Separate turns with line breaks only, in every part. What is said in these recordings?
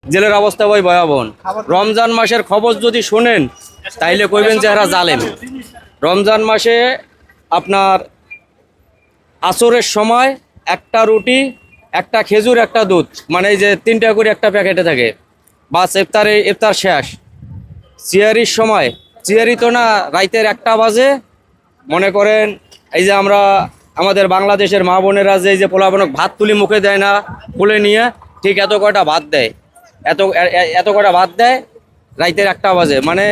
জেলের অবস্থা ভাই ভয়াবহ। রমজান মাসের খবর যদি শোনেন তাইলে কইবেন যে এরা জালেম। রমজান মাসে আপনার আসরের সময় একটা রুটি, একটা খেজুর, একটা দুধ, মানে এই যে 3টা করে একটা প্যাকেটে থাকে, বাস ইফতার শেষ। চিয়ারির সময়, চিয়ারি তো না, রাইতের 1টা বাজে, মনে করেন এই যে আমরা আমাদের বাংলাদেশের মা বোনেরা যে এই যে পোলাপানক ভাত তুলি মুখে দেয় না, কোলে নিয়ে, ঠিক এত কয়টা ভাত দেয়, এত কয়টা ভাত দেয় রাইতের 1টা বাজে। মানে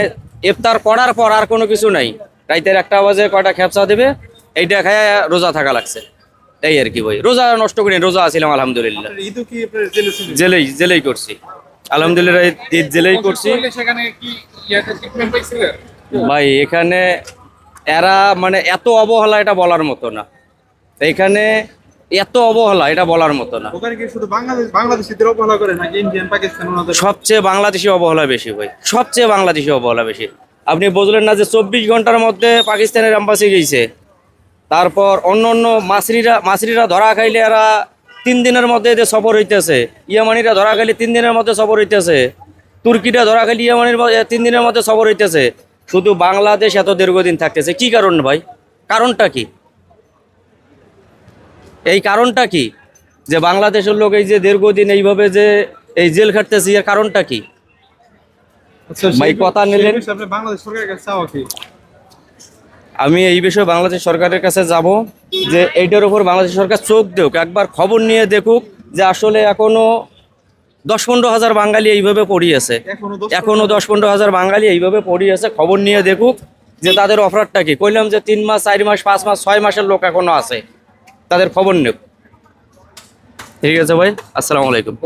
ইফতার করার পর আর কোনো কিছু নাই, রাইতের 1টা বাজে কয়টা খেপসা দেবে, এইটা খায় রোজা থাকা লাগছে। এই আর কি ভাই, রোজা নষ্ট করি, রোজা আছিলাম আলহামদুলিল্লাহ। জেলেই করছি আলহামদুলিল্লাহ, ঈদ জেলেই করছি ভাই। এখানে এরা মানে এত অবহেলা, এটা বলার মতো না। এখানে এত অবহেলা, এটা বলার মতো না। সবচেয়ে বাংলাদেশি অবহেলা বেশি ভাই, সবচেয়ে বাংলাদেশি অবহেলা বেশি। আপনি বুঝলেন না যে 24 ঘন্টার মধ্যে পাকিস্তানের এম্বাসি গেছে, তারপর অন্য মাসরিরা ধরা খাইলে এরা 3 দিনের মধ্যে যে সফর হইতেছে, ইয়ামানিরা ধরা খাইলে 3 দিনের মধ্যে সফর হইতেছে, তুর্কিরা ধরা খাইলে ইয়ামানির 3 দিনের মধ্যে সফর হইতেছে। শুধু বাংলাদেশ এত দীর্ঘদিন থাকতেছে, কি কারণ ভাই? কারণটা কি? এই কারণটা কি যে বাংলাদেশের লোক এই যে দীর্ঘদিন এইভাবে যে এই জেল খাটতেছে, এর কারণটা কি ভাই? কথা নিলেন, আমি এই বিষয়ে বাংলাদেশ সরকারের কাছে যাব যে এইটার উপর বাংলাদেশ সরকার চোখ দেউক, একবার খবর নিয়ে দেখুক যে আসলে এখনো 10-15 হাজার বাঙালি এইভাবে পড়িয়েছে, এখনো 10-15 হাজার বাঙালি এইভাবে পড়িয়েছে। খবর নিয়ে দেখুক যে তাদের অফারটা কি। কইলাম যে 3 মাস, 4 মাস, 5 মাস, 6 মাসের লোক এখনো আছে, তাদের খবর নেব। ঠিক আছে ভাই, আসসালামু আলাইকুম।